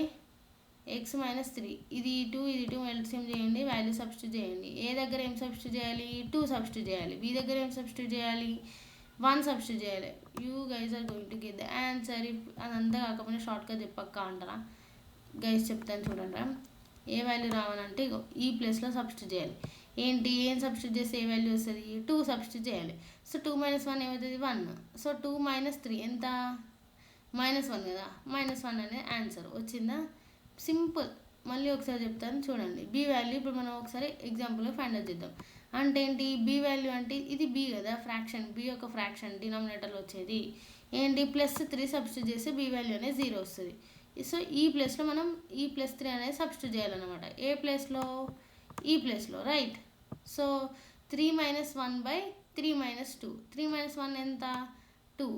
x - 3. ఇది 2 ఎల్సిఎం చేయండి, వాల్యూ సబ్స్టిట్యూట్ చేయండి. ఏ దగ్గర ఏం సబ్స్టిట్యూట్ చేయాలి, 2 సబ్స్టిట్యూట్ చేయాలి. బి దగ్గర ఏం సబ్స్టిట్యూట్ చేయాలి, 1 సబ్స్టిట్యూట్ చేయాలి. You guys are going to get the answer. అదంతా కాకపోతే షార్ట్గా చెప్పక్క అంటారా గైజ్, చెప్తాను చూడండి. ఏ వాల్యూ రావాలంటే ఈ ప్లేస్లో సబ్స్టిట్యూట్ చేయాలి. ఏం సబ్స్టిట్యూట్ చేస్తే ఏ వాల్యూ వస్తుంది, 2 సబ్స్టిట్యూట్ చేయాలి. సో 2 - 1 ఏమవుతుంది, 1. సో 2 - 3 ఎంత, -1 కదా. -1 అనేది ఆన్సర్ వచ్చిందా. సింపుల్. మళ్ళీ ఒకసారి చెప్తాను చూడండి. బి వాల్యూ ఇప్పుడు మనం ఒకసారి ఎగ్జాంపుల్గా ఫైండ్ అవుట్ చేద్దాం. అంటే ఏంటి, బి వాల్యూ అంటే ఇది బి కదా, ఫ్రాక్షన్, బి యొక్క ఫ్రాక్షన్ డినామినేటర్లో వచ్చేది ఏంటి, +3 సబ్స్టిట్యూట్ చేస్తే బి వాల్యూ అనేది 0 వస్తుంది. సో ఈ ప్లేస్లో మనం ఈ +3 అనేది సబ్స్టిట్యూట్ చేయాలన్నమాట. ఏ ప్లేస్లో, ఈ ప్లేస్లో, రైట్. So 3 - 1 by 3 - 2. 3 - 1 ఎంత, 2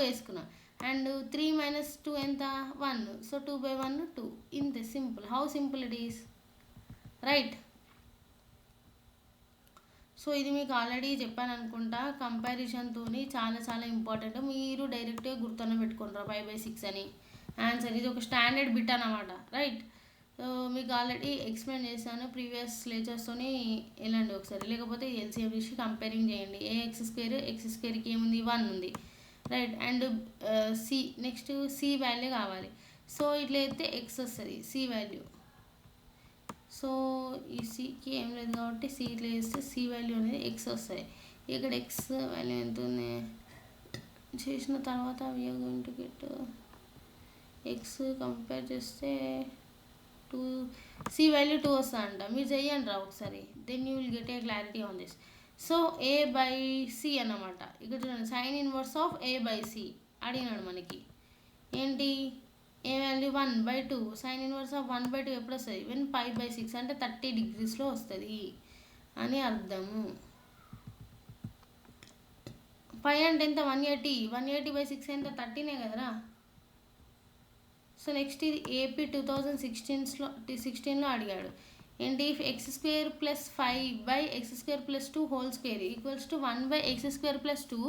వేసుకున్నాం. అండ్ 3 - 2 ఎంత, 1. సో 2/1 2. ఇంతే, simple. How simple it is, right. So ఇది మీకు ఆల్రెడీ చెప్పాను అనుకుంటా. కంపారిజన్తో చాలా ఇంపార్టెంట్. మీరు డైరెక్ట్గా గుర్తున్న పెట్టుకుంటారు 5/6 అని ఆన్సర్. ఇది ఒక స్టాండర్డ్ బిట్ అన్నమాట, రైట్. సో మీకు ఆల్రెడీ ఎక్స్ప్లెయిన్ చేశాను ప్రీవియస్ లెక్చర్స్తో. వెళ్ళండి ఒకసారి, లేకపోతే ఎల్సిఎం తీసి కంపేరింగ్ చేయండి. x²కి ఏముంది, 1 ఉంది, right. And C, next C value కావాలి. సో ఇట్లా అయితే x వస్తుంది, సి వాల్యూ. సో ఈ సికి ఏం లేదు కాబట్టి సి ఇట్లా చేస్తే సి వాల్యూ అనేది x వస్తుంది. ఇక్కడ x వాల్యూ ఎంత ఉంది చేసిన తర్వాత we're going to get x compare చేస్తే 2, సి వాల్యూ 2 వస్తుందంట. మీరు చెయ్యండి రా ఒకసారి, then you will get a clarity on this. So a/c అన్నమాట. ఇక్కడ చూడండి, సైన్ ఇన్వర్స్ ఆఫ్ a/c అడిగినాడు మనకి. ఏంటి, ఏ వాల్యూ 1/2. సైన్ ఇన్వర్స్ ఆఫ్ 1/2 ఎప్పుడు వస్తుంది, వెన్ 5/6 అంటే 30 డిగ్రీస్లో వస్తుంది అని అర్థము. 5 అంటే ఎంత, 180. 180/6 ఎంత, 30 కదరా. సో నెక్స్ట్ ఇది ఏపీ 2016లో అడిగాడు. ఏంటి, if x² + 5/x² + 2 whole square equals to 1/x² + 2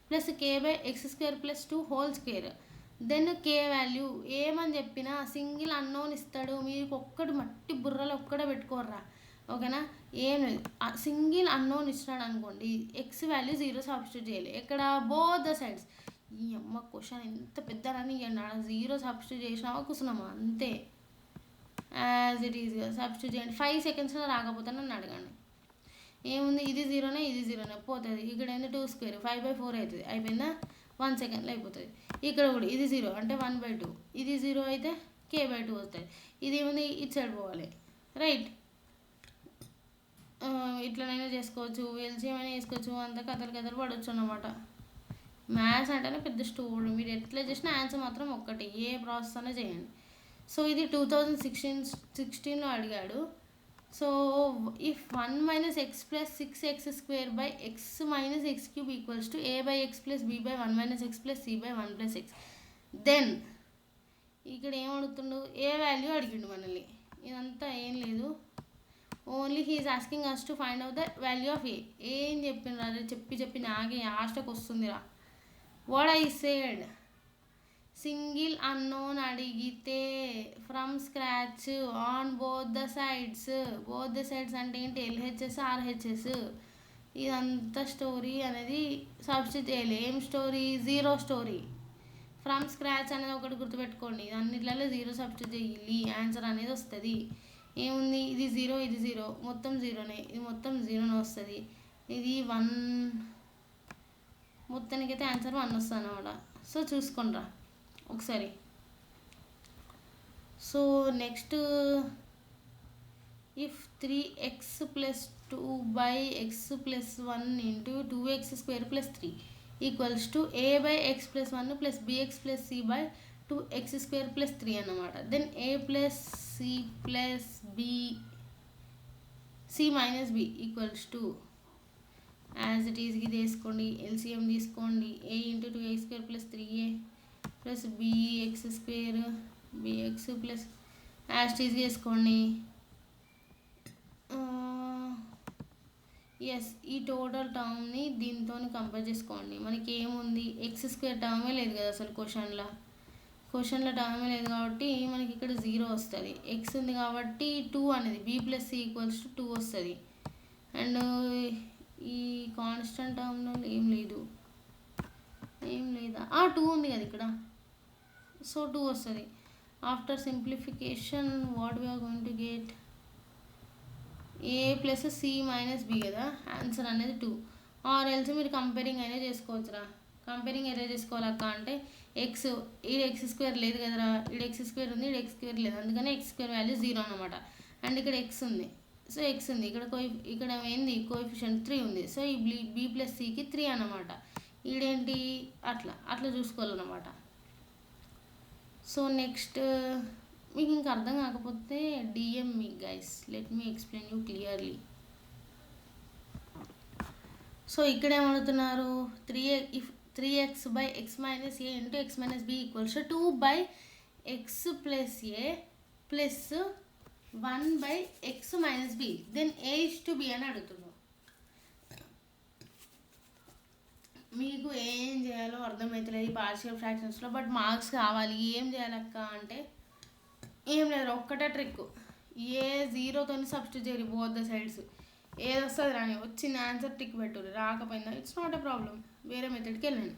plus k/x² + 2 whole square, then K value ఏమని చెప్పినా సింగిల్ అన్నోన్ ఇస్తాడు. మీకు ఒక్కటి మట్టి బుర్రలో ఒక్కడే పెట్టుకోర్రా, ఓకేనా. ఏం లేదు, సింగిల్ అన్నోన్ ఇచ్చినాడు అనుకోండి, x వాల్యూ 0 సబ్స్టిట్యూట్ చేయాలి. ఎక్కడ, బోత్ ద సైడ్స్. ఈ అమ్మ క్వశ్చన్ ఎంత పెద్దనని ఇవ్వండి, 0 సబ్స్టిట్యూట్ చేసినామా కూర్చున్నామా అంతే, యాజ్ ఇట్ ఈజ్గా సబ్స్టిట్యూట్ చేయండి. 5 సెకండ్స్లో రాకపోతే నన్ను అడగండి. ఏముంది, ఇది 0నే, ఇది 0నే పోతుంది. ఇక్కడ ఏంది 2² 5/4 అవుతుంది, అయిపోయిందా. 1 సెకండ్లో అయిపోతుంది. ఇక్కడ కూడా ఇది 0 అంటే 1/2, ఇది 0 అయితే k/2 వస్తుంది. ఇది ఏముంది, ఇటు సైడ్ పోవాలి, రైట్. ఇట్లనైనా చేసుకోవచ్చు, ఎల్సిఎం అయినా చేసుకోవచ్చు, అంత కథలు పడవచ్చు అన్నమాట. మ్యాథ్స్ అంటేనే పెద్ద స్టోరీ. మీరు ఎట్లా చేసినా ఆన్సర్ మాత్రం ఒక్కటి, ఏ ప్రాసెస్ అనే చేయండి. సో ఇది 2016లో అడిగాడు. So if 1 - x + 6x² by x - x³ equals to a/x + b/1 - x + c/1 + x, then ఇక్కడ ఏం అడుగుతుండు, ఏ వాల్యూ అడిగిండు మనల్ని. ఇదంతా ఏం లేదు, only he is asking us to find out the value of A. ఏం చెప్పిండ్రా, అదే చెప్పి నాకే ఆస్టకు వస్తుందిరా. What I said, single unknown అడిగితే from scratch on both the sides. Both the sides అంటే ఏంటి, ఎల్హెచ్ఎస్ ఆర్హెచ్ఎస్. ఇదంతా స్టోరీ అనేది సబ్స్టిట్యూట్ చేయాలి. ఏం story, zero story. From scratch అనేది ఒకటి గుర్తుపెట్టుకోండి, అన్నిట్లలో జీరో సబ్స్టిట్యూట్ చేయాలి, ఆన్సర్ అనేది వస్తుంది. ఏముంది, ఇది జీరో, ఇది జీరో, మొత్తం జీరోనే, ఇది మొత్తం జీరోనే వస్తుంది. ఇది 1, మొత్తానికైతే ఆన్సర్ 1 వస్తుంది అన్నమాట. సో చూసుకోండిరా ఒకసారి. So next, if 3x + 2x + 1 × 2x² + 3 equals to a/x + 1 + bx + c/ 2x² + 3 అన్నమాట. Then a + c + b c - b equals to as it is ఇది వేసుకోండి, ఎల్సిఎం తీసుకోండి. a × 2x² + 3a + bx² bx + as it is వేసుకోండి. Yes, ఈ total టర్మ్ని దీంతో compare చేసుకోండి. మనకి ఏముంది, x² టర్మే లేదు కదా అసలు క్వశ్చన్లో టర్మే లేదు కాబట్టి మనకి ఇక్కడ 0 వస్తుంది. x ఉంది కాబట్టి 2 అనేది b + c = 2 వస్తుంది. అండ్ ఈ కాన్స్టెంట్ టర్మ్లో ఏం లేదా, 2 ఉంది కదా ఇక్కడ, సో 2 వస్తుంది. After simplification what we're going to get, a + c - b కదా ఆన్సర్ అనేది 2. ఆర్ ఎల్స్ మీరు కంపేరింగ్ అయినా చేసుకోవచ్చురా. కంపేరింగ్ ఎలా చేసుకోవాలక్క అంటే, ఎక్స్ ఈ x² లేదు కదరా, ఈ x² ఉంది, ఈ x² లేదు, అందుకని x² వాల్యూ 0 అనమాట. అండ్ ఇక్కడ x ఉంది, సో x ఉంది, ఇక్కడ ఏంది కోఎఫిషియంట్ 3 ఉంది, సో ఈ b + cకి 3 అన్నమాట. ఈడేంటి, అట్లా చూసుకోవాలన్నమాట. సో నెక్స్ట్, మీకు ఇంకా అర్థం కాకపోతే DM me guys, let me explain you clearly. So ఇక్కడ ఏమడుగుతున్నారు, 3x/x - a × x - b equals 2/x + a + 1/x - b. Then a = b అని అడుగుతున్నాడు. మీకు ఏం చేయాలో అర్థమవుతలేదు ఈ పార్షియల్ ఫ్రాక్షన్స్లో, బట్ మార్క్స్ కావాలి. ఏం చేయాలక్క అంటే ఏం లేదు, ఒక్కటే ట్రిక్, ఏ 0తో సబ్స్టిట్యూట్ చేయరు బోత్ ద సైడ్స్. ఏది వస్తుంది రాని, వచ్చిన ఆన్సర్ టిక్ పెట్టరు, రాకపోయినా ఇట్స్ నాట్ ఎ ప్రాబ్లం, వేరే మెథడ్కి వెళ్ళండి.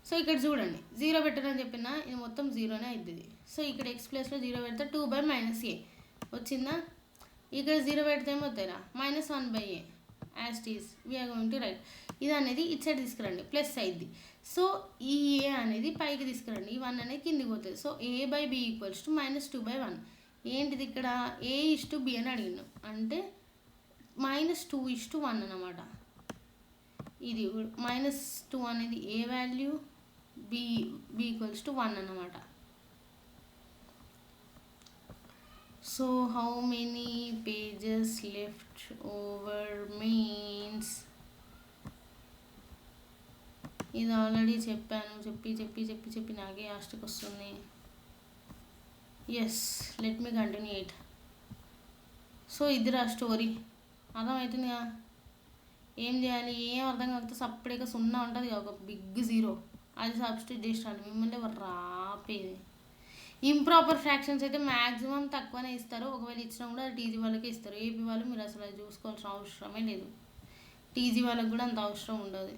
సో ఇక్కడ చూడండి, 0 పెట్టరని చెప్పినా ఇది మొత్తం 0నే అవుతుంది. సో ఇక్కడ x ప్లేస్లో 0 పెడితే 2/-a వచ్చిందా. ఇక్కడ 0 పెడితే ఏమవుతాయిరా, -1/a as it is we're going to right. ఇది అనేది ఇటు సైడ్ తీసుకురండి, ప్లస్ అయింది. సో ఈ a అనేది పైకి తీసుకురండి, ఈ 1 అనేది కిందికి పోతుంది. So a/b equals to -2/1. ఏంటిది ఇక్కడ, a = b అని అడిగినాం అంటే -2:1 అన్నమాట. ఇది -2 అనేది a వాల్యూ, b = 1 అన్నమాట. So how many pages left over means, ఇది ఆల్రెడీ చెప్పాను, చెప్పి నాకే లాస్ట్కి వస్తుంది. Yes, let me continue it. So ఇదిరా స్టోరీ, అర్థమవుతుందిగా. ఏం చేయాలి, ఏం అర్థం కాకపోతే సపరేట్గా 0 ఉంటుంది ఒక బిగ్ 0, అది సబ్స్టిట్యూట్ చేసినాడు. మిమ్మల్ని ఎవరు రాపేది. ఇంప్రాపర్ ఫ్రాక్షన్స్ అయితే మ్యాక్సిమం తక్కువనే ఇస్తారు, ఒకవేళ ఇచ్చినా కూడా అది టీజీ వాళ్ళకే ఇస్తారు. ఏపీ వాళ్ళు మీరు అసలు అది చూసుకోవాల్సిన అవసరమే లేదు, టీజీ వాళ్ళకి కూడా అంత అవసరం ఉండదు.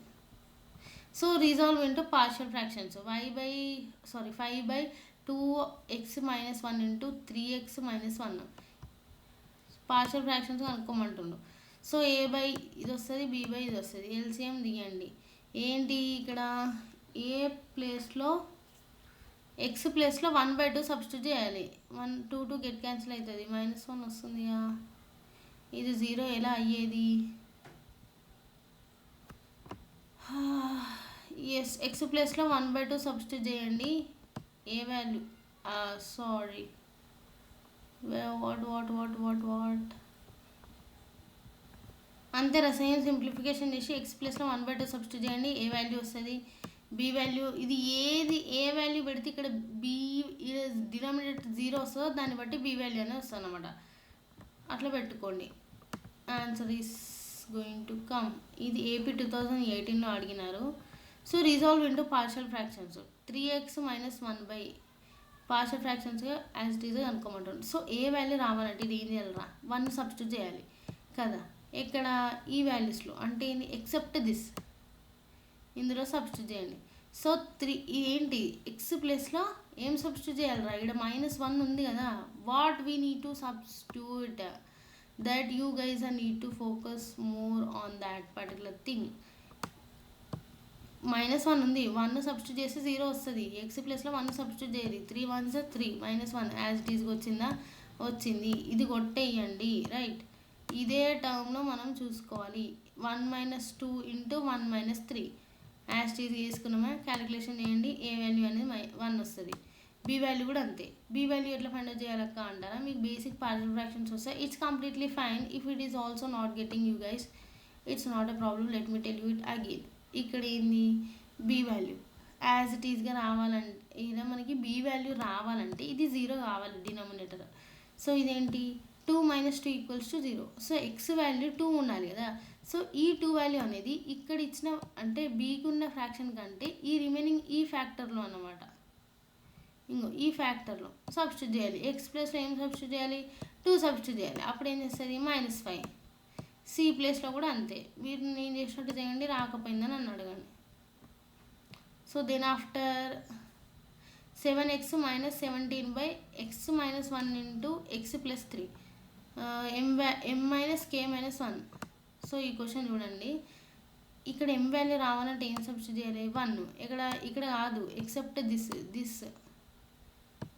So resolve into partial fractions, 5/2x - 1 × 3x - 1 partial fractions కనుక్కోమంటుండు. సో ఇది వస్తుంది, ఇది వస్తుంది, ఎల్సిఎం తీయండి. ఏంటి ఇక్కడ, ఏ ప్లేస్లో x ప్లేస్లో 1/2 సబ్స్టిట్యూట్ చేయాలి. 1 2 గెట్ క్యాన్సిల్ అవుతుంది, -1 వస్తుంది. ఇది 0 ఎలా అయ్యేది. ఎస్, x ప్లేస్లో 1/2 సబ్స్టిట్యూట్ చేయండి. ఏ వాల్యూ, సారీ వాట్ అంతే, సేమ్ సింప్లిఫికేషన్ చేసి x ప్లేస్లో 1/2 సబ్స్టిట్యూట్ చేయండి, ఏ వాల్యూ వస్తుంది. బి వాల్యూ ఇది ఏది ఏ వాల్యూ పెడితే ఇక్కడ బి డినామినేటర్ 0 వస్తుందో దాన్ని బట్టి బి వాల్యూ అనేది వస్తుంది అనమాట. అట్లా పెట్టుకోండి. Answer is going to come. ఇది ఏపీ 2018లో అడిగినారు. So resolve into partial fractions 3x - 1 partial ఫ్రాక్షన్స్గా యాజ్ ఇట్ ఈజ్గా అనుకోమంటాను. సో ఏ వాల్యూ రావాలంటే ఇది ఏం చేయాలరా 1 సబ్స్టిట్యూట్ చేయాలి కదా ఇక్కడ ఈ వాల్యూస్లో. అంటే ఎక్సెప్ట్ దిస్ ఇందులో సబ్స్టిట్యూట్ చేయండి. సో 3 ఏంటి ఎక్స్ ప్లేస్లో ఏం సబ్స్టిట్యూట్ చేయాలరా ఇక్కడ -1 ఉంది కదా. What we need to substitute that you guys are need to focus more on that particular thing. -1 ఉంది 1 సబ్స్టిట్యూట్ చేస్తే 0 వస్తుంది. ఎక్స్ ప్లస్లో 1 సబ్స్టిట్యూట్ చేయాలి. 3 1s 3 -1 యాజ్ ఇట్ ఈస్గా వచ్చిందా వచ్చింది. ఇది కొట్టేయండి రైట్. ఇదే టర్మ్లో మనం చూసుకోవాలి 1 - 2 × 1 - 3 యాజ్ ఇట్ ఈజ్ వేసుకున్నామా క్యాలిక్యులేషన్ చేయండి. ఏ వాల్యూ అనేది 1 వస్తుంది. బి వాల్యూ కూడా అంతే. బి వాల్యూ ఎట్లా ఫైండ్ అవుట్ చేయాలక్క అంటారా మీకు బేసిక్ పార్షియల్ ఫ్రాక్షన్స్ వస్తాయి. It's completely fine if it is also not getting you guys. It's not a problem. Let me tell you it again. ఇక్కడ ఏంది బి వాల్యూ యాజ్ ఇట్ ఈస్గా రావాలంటే ఇలా మనకి బి వాల్యూ రావాలంటే ఇది 0 కావాలి డినామినేటర్. సో ఇదేంటి 2 - 2 = 0. సో ఎక్స్ వాల్యూ 2 ఉండాలి కదా. సో ఈ 2 వాల్యూ అనేది ఇక్కడ ఇచ్చిన అంటే బీకి ఉన్న ఫ్రాక్షన్ కంటే ఈ రిమైనింగ్ ఈ ఫ్యాక్టర్లో అన్నమాట. ఇంకో ఈ ఫ్యాక్టర్లో సబ్స్టిట్యూట్ చేయాలి. ఎక్స్ ప్లేస్లో ఏం సబ్స్టిట్యూట్ చేయాలి 2 సబ్స్టిట్యూట్ చేయాలి. అప్పుడు ఏం చేస్తుంది -5. సి ప్లేస్లో కూడా అంతే. మీరు నేను చేసినట్టు చేయండి రాకపోయిందని నన్ను అడగండి. So then after 7x - 17/x - 1 × x + 3 m - k - 1. So ఈ క్వశ్చన్ చూడండి. ఇక్కడ ఎం వాల్యూ రావాలంటే ఏం సబ్స్టిట్యూట్ చేయాలి 1. ఇక్కడ కాదు ఎక్సెప్ట్ దిస్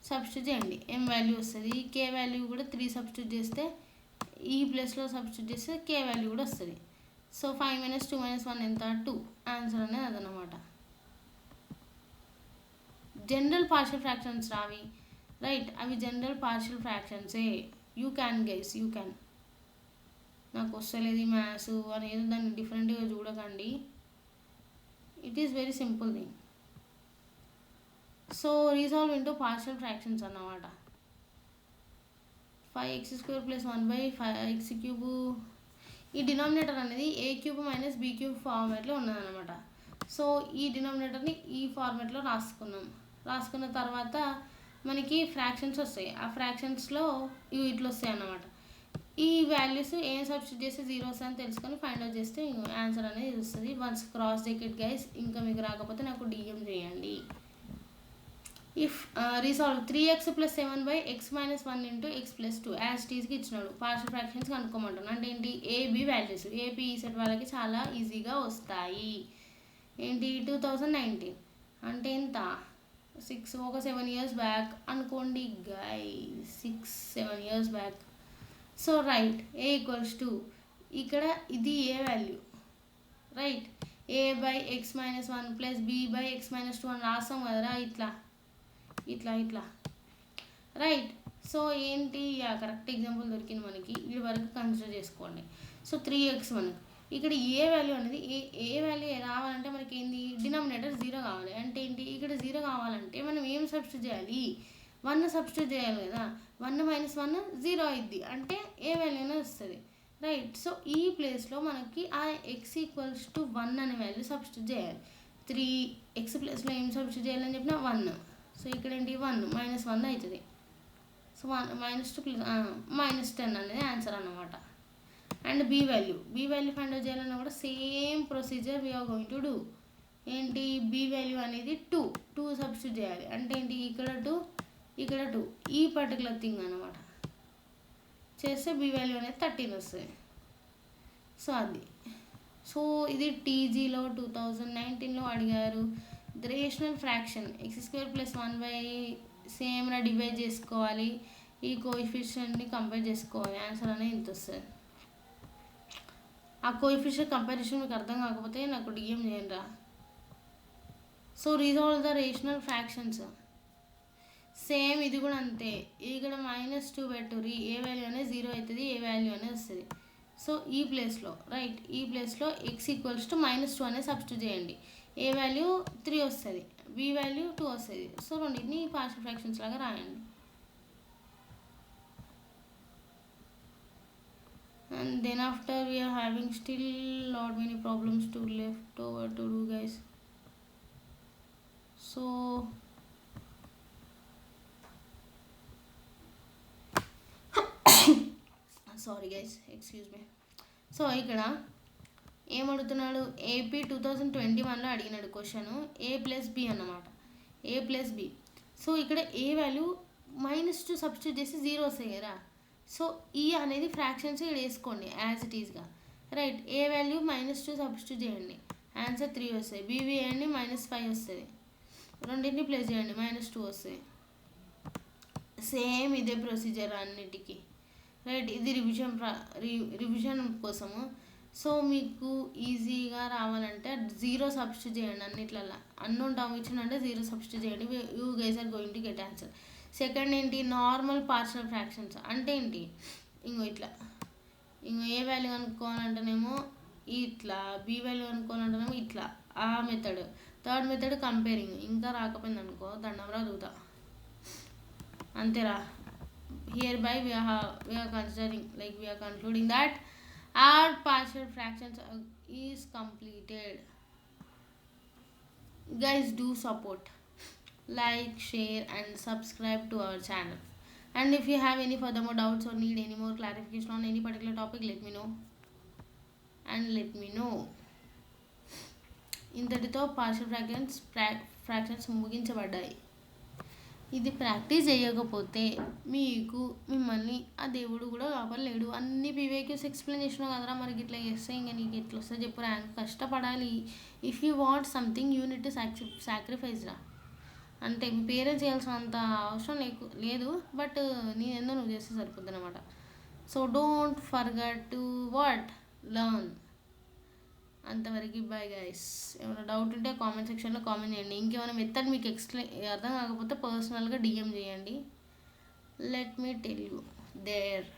సబ్స్టిట్యూట్ చేయండి. ఎం వాల్యూ వస్తుంది. కే వాల్యూ కూడా 3 సబ్స్టిట్యూట్ చేస్తే ఈ ప్లేస్లో సబ్స్టిట్యూట్ చేస్తే కే వాల్యూ కూడా వస్తుంది. సో 5 - 2 - 1 ఎంత 2. ఆన్సర్ అనేది అదనమాట. జనరల్ పార్షియల్ ఫ్రాక్షన్స్ రావి రైట్. అవి జనరల్ పార్షియల్ ఫ్రాక్షన్సే. You can guys you can. నాకు వస్తలేదు ఈ మ్యాథ్స్ అనేది దాన్ని డిఫరెంట్గా చూడకండి. It is very simple thing. So resolve into partial fractions అన్నమాట. 5x² + 1/5x³ ఈ డినామినేటర్ అనేది a³ - b³ ఫార్మాట్లో ఉన్నదన్నమాట. సో ఈ డినామినేటర్ని ఈ ఫార్మాట్లో రాసుకున్న తర్వాత మనకి ఫ్రాక్షన్స్ వస్తాయి. ఆ ఫ్రాక్షన్స్లో ఇవి ఇట్లా వస్తాయి అన్నమాట. ఈ వాల్యూస్ ఏం సబ్స్టిట్యూట్ చేస్తే 0 వస్తుందని తెలుసుకొని ఫైండ్ అవుట్ చేస్తే ఆన్సర్ అనేది వస్తుంది. Once cross check it guys. ఇంకా మీకు రాకపోతే నాకు డిఎం చేయండి. If resolve 3x + 7/x - 1 × x + 2 as it ఈస్కి ఇచ్చినాడు. పార్షియల్ ఫ్రాక్షన్స్ కనుక్కోమంటాను. అంటే ఏంటి A B values. AP ECET వాళ్ళకి చాలా ఈజీగా వస్తాయి. ఏంటి 2019 అంటే ఎంత 7 years బ్యాక్ అనుకోండి గై 6-7 years బ్యాక్. సో రైట్ ఏ = ఇక్కడ ఇది A value right a/x - 1 + b/x - 2 అని రాస్తాం కదరా ఇట్లా రైట్. సో ఏంటి కరెక్ట్ ఎగ్జాంపుల్ దొరికింది మనకి. వీడి వరకు కన్సిడర్ చేసుకోండి. సో 3x మనకి ఇక్కడ ఏ వాల్యూ అనేది ఏ వాల్యూ రావాలంటే మనకి ఏంది డినామినేటర్ 0 కావాలి. అంటే ఏంటి ఇక్కడ 0 కావాలంటే మనం ఏం సబ్స్టిట్యూట్ చేయాలి 1 సబ్స్టిట్యూట్ చేయాలి కదా. 1 - 1 0 అయింది అంటే ఏ వాల్యూనే వస్తుంది రైట్. సో ఈ ప్లేస్లో మనకి ఆ x = 1 అనే వాల్యూ సబ్స్టిట్యూట్ చేయాలి. 3x ప్లేస్లో ఏం సబ్స్టిట్యూట్ చేయాలని చెప్పిన 1. సో ఇక్కడ ఏంటి 1 - 1 అవుతుంది. సో -2 -10 అనేది ఆన్సర్ అన్నమాట. And B value find out చేయాలన్నా కూడా same procedure we're going to do. ఏంటి బి వాల్యూ అనేది 2 సబ్స్టిట్యూట్ చేయాలి. అంటే ఏంటి ఇక్కడ 2 ఈ పర్టికులర్ థింగ్ అనమాట చేస్తే బి వాల్యూ అనేది 13 వస్తుంది. సో అది సో ఇది టీజీలో 2019లో అడిగారు. ద రేషనల్ ఫ్రాక్షన్ x² + 1 సేమ్గా డివైడ్ చేసుకోవాలి. ఈ కోఎఫిషియెంట్ని కంపేర్ చేసుకోవాలి. ఆన్సర్ అనేది ఇంత వస్తుంది. ఆ కోఎఫిషియెంట్ కంపారిజన్ మీకు అర్థం కాకపోతే నాకు డిఎం చేయండి రా. So resolve the rational fractions same ఇది కూడా అంతే. ఇక్కడ -2 పెట్టుర్రి ఏ వాల్యూ అనేది 0 అవుతుంది ఏ వాల్యూ అనేది వస్తుంది. సో ఈ ప్లేస్లో రైట్ ఈ ప్లేస్లో x = -2 అనేది సబ్స్టిట్యూట్ చేయండి. ఏ వాల్యూ 3 వస్తుంది, బి వాల్యూ 2 వస్తుంది. సో రెండింటిని పార్షియల్ ఫ్రాక్షన్స్ లాగా రాయండి. And then after we are having still lot many problems to left over to do, guys. So sorry guys, excuse me. So ఇక్కడ ఏమడుగుతున్నాడు, ఏపీ 2021లో అడిగినాడు question A+B అన్నమాట, A+B. So ఇక్కడ ఏ value -2 substitute చేసి 0 వస్తాయి కదా. So ఈ అనేది ఫ్రాక్షన్స్ ఇక్కడ వేసుకోండి యాజ్ ఇట్ ఈస్గా, రైట్. ఏ వాల్యూ -2 సబ్స్టిట్యూట్ చేయండి, ఆన్సర్ 3 వస్తాయి. బీవీ వేయండి, -5 వస్తుంది. రెండింటిని ప్లస్ చేయండి, -2 వస్తాయి. సేమ్ ఇదే ప్రొసీజర్ అన్నిటికీ, రైట్. ఇది రివిజన్ కోసము. సో మీకు ఈజీగా రావాలంటే 0 సబ్స్టిట్యూట్ చేయండి అన్నిట్లల్లో. అన్నోన్ టర్మ్ ఇచ్చిందంటే 0 సబ్స్టిట్యూట్ చేయండి, you guys are going to get answer. Second ఏంటి, నార్మల్ పార్షియల్ ఫ్రాక్షన్స్ అంటే ఏంటి, ఇట్లా ఏ వాల్యూ అనుకోవాలంటేనేమో ఇట్లా, బి వాల్యూ అనుకోవాలంటేనేమో ఇట్లా, ఆ మెథడ్. Third method comparing. ఇంకా రాకపోయింది అనుకో దండంరా దూత, అంతేరా. Hereby we are considering, like we are concluding that our partial fractions is completed. Guys, do support, like, share and subscribe to our channel. And if you have any further more doubts or need any more clarification on any particular topic, let me know. ఇంతటితో partial fractions ముగించబడ్డాయి. ఇది practice చేయకపోతే మిమ్మల్ని ఆ దేవుడు కూడా కాపాడలేడు. అన్ని PYQs explain చేసినావు కదరా, మరి ఇట్లా చేస్తే ఇంకా నీకు ఎట్లా వస్తుంది చెప్పు, ర్యాంక్ కష్టపడాలి. If you want something you need to sacrifice రా. అంటే మీ పేరెంట్స్ చేయాల్సినంత అవసరం లేదు, బట్ నేనేందో నువ్వు చేస్తే సరిపోద్ది అనమాట. So don't forget to learn. అంతవరకు బాయ్ గైస్. ఏమైనా డౌట్ ఉంటే కామెంట్ సెక్షన్లో కామెంట్ చేయండి. ఇంకేమైనా మెథడ్ మీకు అర్థం కాకపోతే పర్సనల్గా డిఎం చేయండి. Let me tell you there.